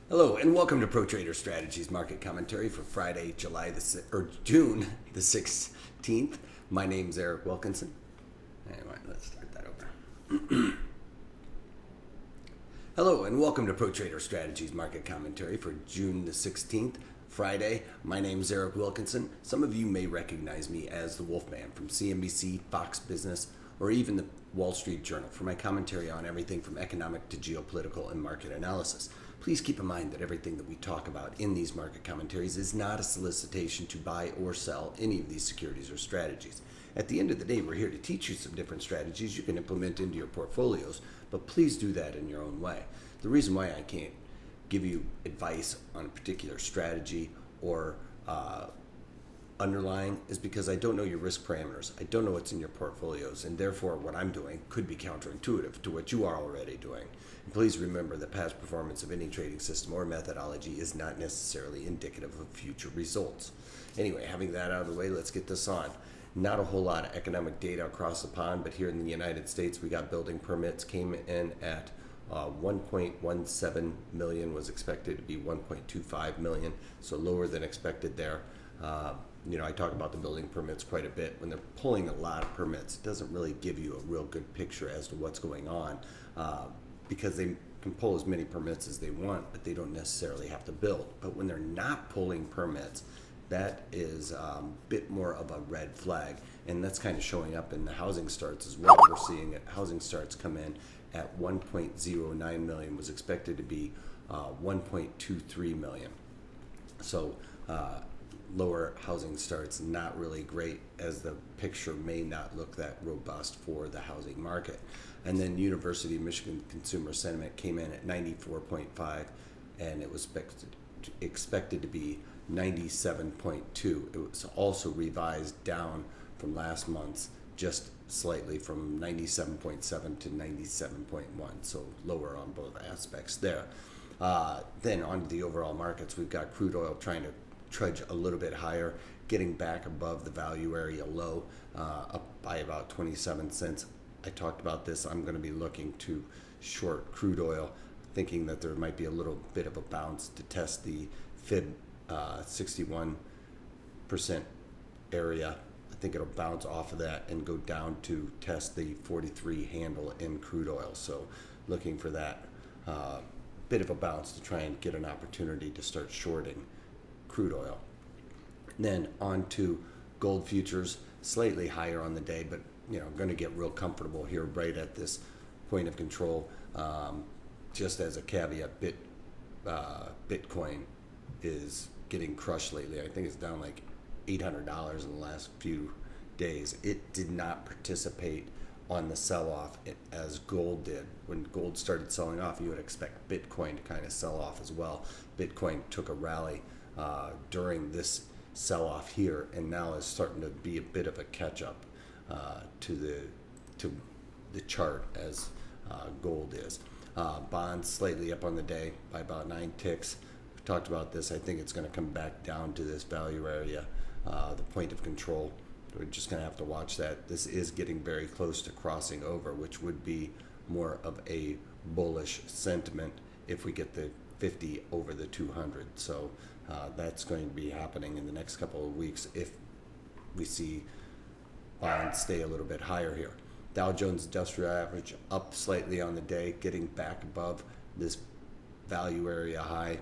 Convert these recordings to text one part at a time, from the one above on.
Hello and welcome to Pro Trader Strategies market commentary for Friday, June the 16th. My name's Eric Wilkinson. Anyway, let's start that over. Hello and welcome to Pro Trader Strategies market commentary for June the 16th, Friday. My name's Eric Wilkinson. Some of you may recognize me as the Wolfman from CNBC, Fox Business, or even the Wall Street Journal for my commentary on everything from economic to geopolitical and market analysis. Please keep in mind that everything that we talk about in these market commentaries is not a solicitation to buy or sell any of these securities or strategies. At the end of the day, we're here to teach you some different strategies you can implement into your portfolios, but please do that in your own way. The reason why I can't give you advice on a particular strategy or underlying is because I don't know your risk parameters. I don't know what's in your portfolios, and therefore what I'm doing could be counterintuitive to what you are already doing. And please remember that past performance of any trading system or methodology is not necessarily indicative of future results. Anyway, having that out of the way, let's get this on. Not a whole lot of economic data across the pond, but here in the United States, we got building permits came in at 1.17 million, was expected to be 1.25 million, so lower than expected there. I talk about the building permits quite a bit. When they're pulling a lot of permits, it doesn't really give you a real good picture as to what's going on because they can pull as many permits as they want, but they don't necessarily have to build. But when they're not pulling permits, that is a bit more of a red flag, and that's kind of showing up in the housing starts as well. We're seeing housing starts come in at 1.09 million, was expected to be 1.23 million. So lower housing starts, not really great, as the picture may not look that robust for the housing market. And then University of Michigan consumer sentiment came in at 94.5, and it was expected to be 97.2. It was also revised down from last month's just slightly from 97.7 to 97.1, so lower on both aspects there. Then on to the overall markets, we've got crude oil trying to trudge a little bit higher, getting back above the value area low, up by about 27 cents. I talked about this. I'm going to be looking to short crude oil, thinking that there might be a little bit of a bounce to test the Fib 61% area. I think it'll bounce off of that and go down to test the 43 handle in crude oil. So looking for that bit of a bounce to try and get an opportunity to start shorting crude oil. Then on to gold futures, slightly higher on the day, but going to get real comfortable here right at this point of control. Just as a caveat, Bitcoin is getting crushed lately. I think it's down like $800 in the last few days. It did not participate on the sell-off as gold did. When gold started selling off, you would expect Bitcoin to kind of sell off as well. Bitcoin took a rally during this sell-off here, and now is starting to be a bit of a catch-up to the chart as gold is. Bonds slightly up on the day by about 9 ticks. We talked about this. I think it's going to come back down to this value area, the point of control. We're just going to have to watch that. This is getting very close to crossing over, which would be more of a bullish sentiment if we get the 50 over the 200. So that's going to be happening in the next couple of weeks if we see bonds stay a little bit higher here. Dow Jones Industrial Average up slightly on the day, getting back above this value area high,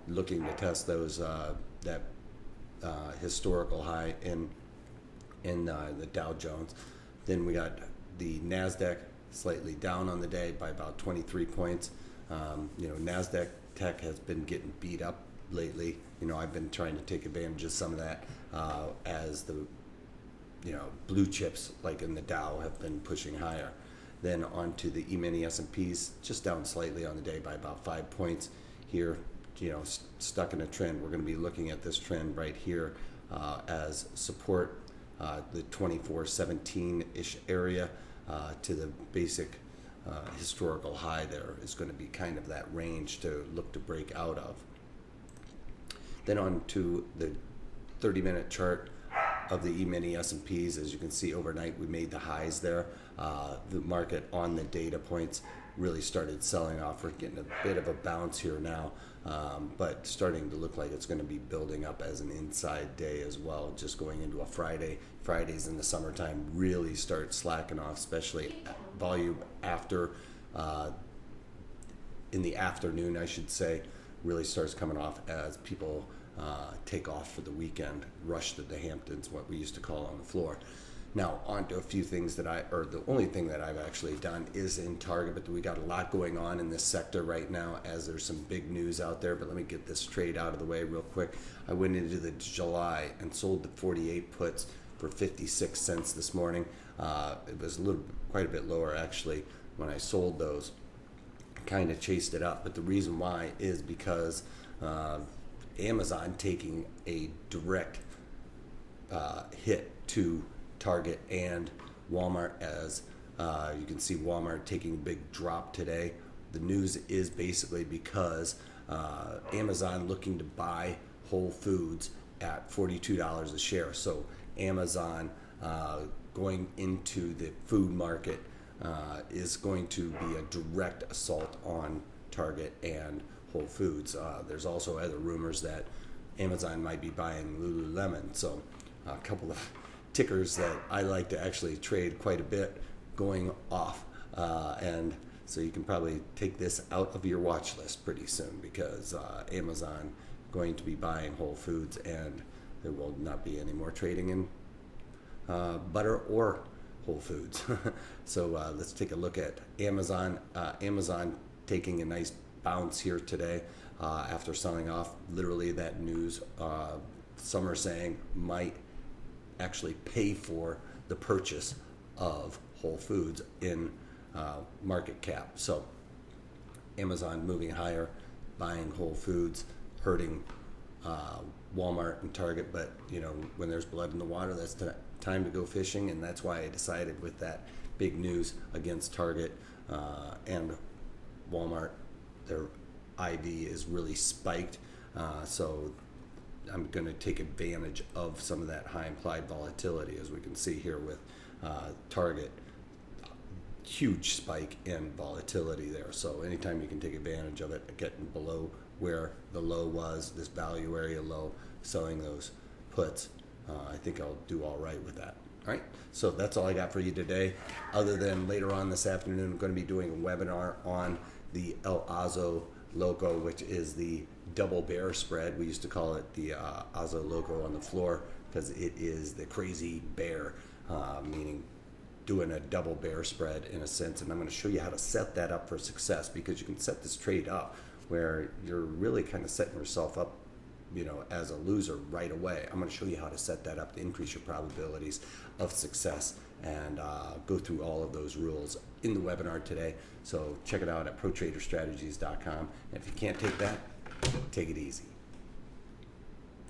looking to test those that historical high in the Dow Jones. Then we got the NASDAQ slightly down on the day by about 23 points. NASDAQ tech has been getting beat up lately. I've been trying to take advantage of some of that as the blue chips like in the Dow have been pushing higher. Then on to the E-mini S&Ps, just down slightly on the day by about 5 points here. Stuck in a trend. We're going to be looking at this trend right here as support, the 2417-ish area to the basic historical high there is going to be kind of that range to look to break out of. Then on to the 30-minute chart of the E-mini S&Ps. As you can see, overnight we made the highs there. The market on the data points really started selling off. We're getting a bit of a bounce here now, but starting to look like it's going to be building up as an inside day as well, just going into a Friday. Fridays in the summertime really start slacking off, especially volume after, in the afternoon, I should say, really starts coming off as people take off for the weekend, rush to the Hamptons, what we used to call on the floor. Now, on to a few things that the only thing that I've actually done is in Target, but we got a lot going on in this sector right now as there's some big news out there, but let me get this trade out of the way real quick. I went into the July and sold the 48 puts for 56 cents this morning. It was quite a bit lower actually when I sold those. Kind of chased it up, but the reason why is because Amazon taking a direct hit to Target and Walmart, as you can see Walmart taking a big drop today. The news is basically because Amazon looking to buy Whole Foods at $42 a share. So Amazon going into the food market is going to be a direct assault on Target and Whole Foods. There's also other rumors that Amazon might be buying Lululemon. So a couple of tickers that I like to actually trade quite a bit going off. And so you can probably take this out of your watch list pretty soon, because Amazon going to be buying Whole Foods, and there will not be any more trading in butter or Whole Foods. So let's take a look at Amazon. Amazon taking a nice bounce here today after selling off. Literally that news, some are saying might actually pay for the purchase of Whole Foods in market cap. So Amazon moving higher, buying Whole Foods, hurting Walmart and Target. But you know, when there's blood in the water, that's time to go fishing, and that's why I decided with that big news against Target and Walmart, their IV is really spiked. So I'm going to take advantage of some of that high implied volatility, as we can see here with Target. Huge spike in volatility there. So anytime you can take advantage of it, getting below where the low was, this value area low, selling those puts, I think I'll do all right with that. All right, so that's all I got for you today, other than later on this afternoon I'm going to be doing a webinar on the El Azo Loco, which is the double bear spread. We used to call it the Azo Loco on the floor because it is the crazy bear, meaning doing a double bear spread in a sense. And I'm going to show you how to set that up for success, because you can set this trade up where you're really kind of setting yourself up, you know, as a loser right away. I'm going to show you how to set that up to increase your probabilities of success, and go through all of those rules in the webinar today. So check it out at protraderstrategies.com. And if you can't take that, take it easy.